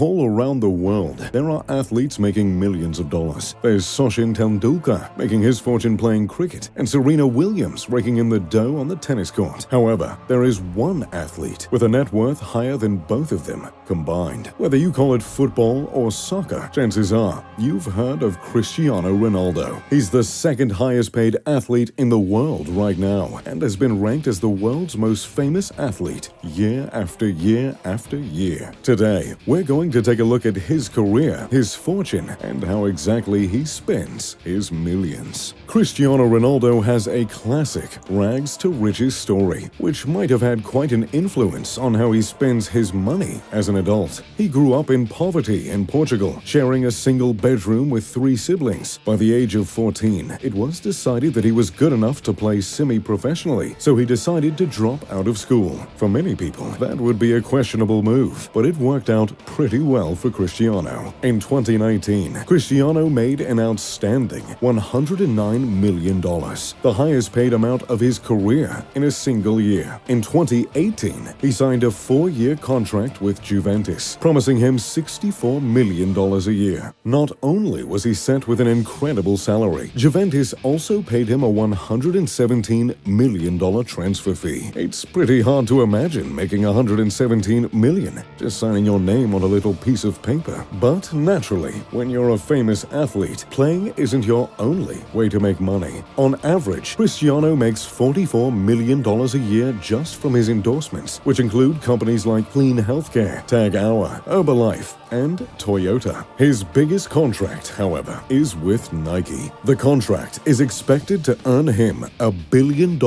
All around the world, there are athletes making millions of dollars. There's Sachin Tendulkar making his fortune playing cricket, and Serena Williams raking in the dough on the tennis court. However, there is one athlete with a net worth higher than both of them combined. Whether you call it football or soccer, chances are you've heard of Cristiano Ronaldo. He's the second highest paid athlete in the world right now, and has been ranked as the world's most famous athlete year after year after year. Today, we're going to take a look at his career, his fortune, and how exactly he spends his millions. Cristiano Ronaldo has a classic rags to riches story, which might have had quite an influence on how he spends his money as an adult. He grew up in poverty in Portugal, sharing a single bedroom with 3 siblings. By the age of 14, it was decided that he was good enough to play semi-professionally, so he decided to drop out of school. For many people, that would be a questionable move, but it worked out pretty well for Cristiano. In 2019, Cristiano made an outstanding $109 million, the highest paid amount of his career in a single year. In 2018, he signed a 4-year contract with Juventus, promising him $64 million a year. Not only was he set with an incredible salary, Juventus also paid him a $117 million transfer fee. It's pretty hard to imagine making $117 million just signing your name on a little piece of paper. But naturally, when you're a famous athlete, playing isn't your only way to make money. On average, Cristiano makes $44 million a year just from his endorsements, which include companies like Clean Healthcare, Tag Heuer, Herbalife, and Toyota. His biggest contract, however, is with Nike. The contract is expected to earn him $1 billion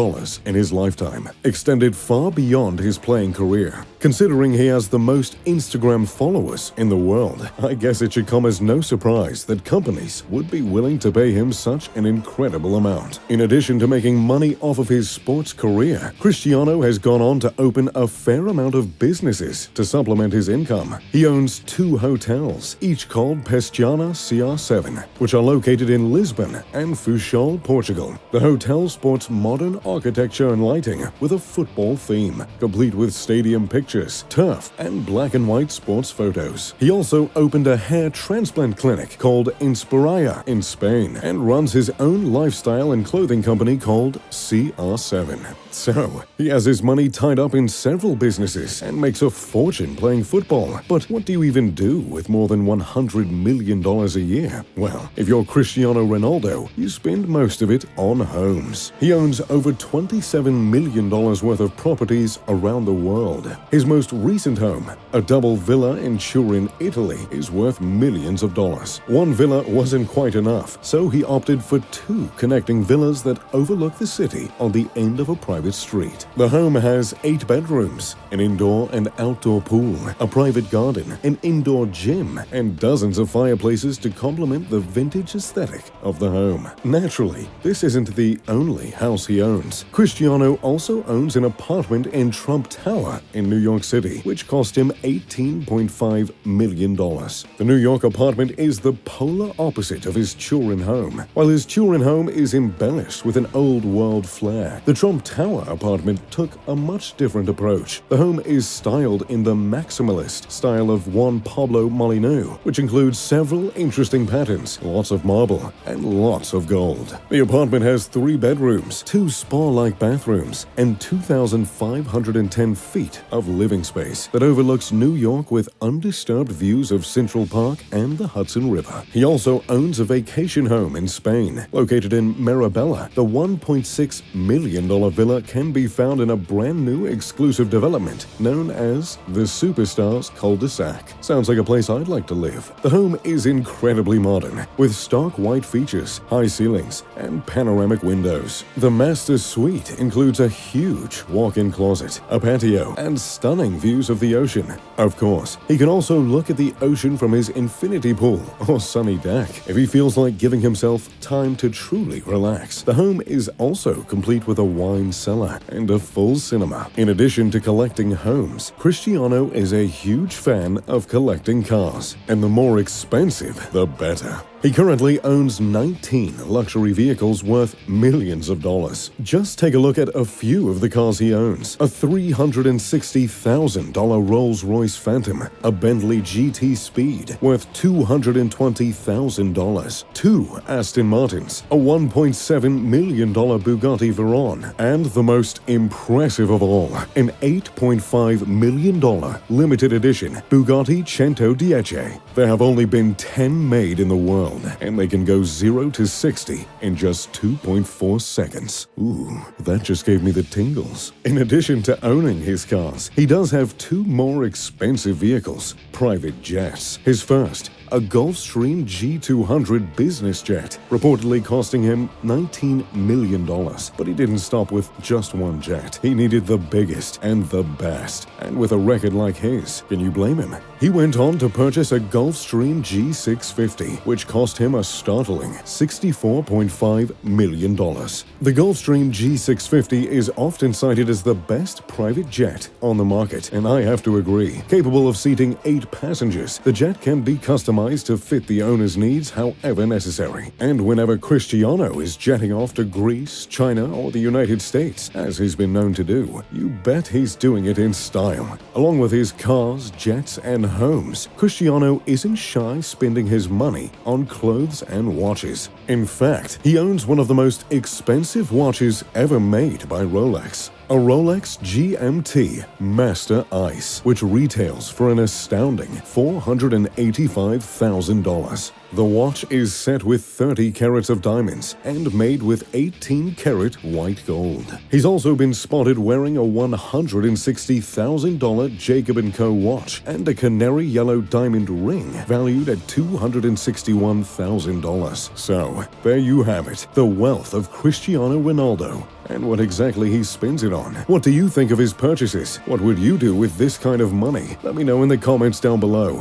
in his lifetime, extended far beyond his playing career. Considering he has the most Instagram followers in the world, I guess it should come as no surprise that companies would be willing to pay him such an incredible amount. In addition to making money off of his sports career, Cristiano has gone on to open a fair amount of businesses to supplement his income. He owns 2 hotels, each called Pestiana CR7, which are located in Lisbon and Funchal, Portugal. The hotel sports modern architecture and lighting with a football theme, complete with stadium pictures, turf, and black and white sports photos. He also opened a hair transplant clinic called Inspiraya in Spain and runs his own lifestyle and clothing company called CR7. So, he has his money tied up in several businesses and makes a fortune playing football. But what do you even do with more than $100 million a year? Well, if you're Cristiano Ronaldo, you spend most of it on homes. He owns over $27 million worth of properties around the world. His most recent home, a double villa in Turin, Italy, is worth millions of dollars. One villa wasn't quite enough, so he opted for 2 connecting villas that overlook the city on the end of a private street. The home has 8 bedrooms, an indoor and outdoor pool, a private garden, an indoor gym, and dozens of fireplaces to complement the vintage aesthetic of the home. Naturally, this isn't the only house he owns. Cristiano also owns an apartment in Trump Tower in New York City, which cost him $18.5 million. The New York apartment is the polar opposite of his Turin home. While his Turin home is embellished with an old-world flair, the Trump Tower apartment took a much different approach. The home is styled in the maximalist style of Juan Pablo Molyneux, which includes several interesting patterns, lots of marble, and lots of gold. The apartment has 3 bedrooms, 2 spa-like bathrooms, and 2,510 feet of living space that overlooks New York with undisturbed views of Central Park and the Hudson River. He also owns a vacation home in Spain, located in Marabella. The $1.6 million villa can be found in a brand new exclusive development known as the Superstars Cul-de-sac. Sounds like a place I'd like to live. The home is incredibly modern, with stark white features, high ceilings, and panoramic windows. The master suite includes a huge walk-in closet, a patio, and stunning views of the ocean. Of course, he can also look at the ocean from his infinity pool or sunny deck if he feels like giving himself time to truly relax. The home is also complete with a wine cellar and a full cinema. In addition to collecting homes, Cristiano is a huge fan of collecting cars, and the more expensive, the better. He currently owns 19 luxury vehicles worth millions of dollars. Just take a look at a few of the cars he owns. A $360,000 Rolls-Royce Phantom, a Bentley GT Speed worth $220,000, two Aston Martins, a $1.7 million Bugatti Veyron, and the most impressive of all, an $8.5 million limited edition Bugatti Centodieci. There have only been 10 made in the world, and they can go 0 to 60 in just 2.4 seconds. Ooh, that just gave me the tingles. In addition to owning his cars, he does have two more expensive vehicles, private jets. His first, a Gulfstream G200 business jet, reportedly costing him $19 million. But he didn't stop with just one jet. He needed the biggest and the best. And with a record like his, can you blame him? He went on to purchase a Gulfstream G650, which cost him a startling $64.5 million. The Gulfstream G650 is often cited as the best private jet on the market, and I have to agree. Capable of seating 8 passengers, the jet can be customized to fit the owner's needs however necessary. And whenever Cristiano is jetting off to Greece, China, or the United States, as he's been known to do, you bet he's doing it in style. Along with his cars, jets, and homes, Cristiano isn't shy spending his money on clothes and watches. In fact, he owns one of the most expensive watches ever made by Rolex. A Rolex GMT Master Ice, which retails for an astounding $485,000. The watch is set with 30 carats of diamonds and made with 18-carat white gold. He's also been spotted wearing a $160,000 Jacob & Co. watch and a canary yellow diamond ring valued at $261,000. So, there you have it, the wealth of Cristiano Ronaldo. And what exactly he spends it on. What do you think of his purchases? What would you do with this kind of money? Let me know in the comments down below.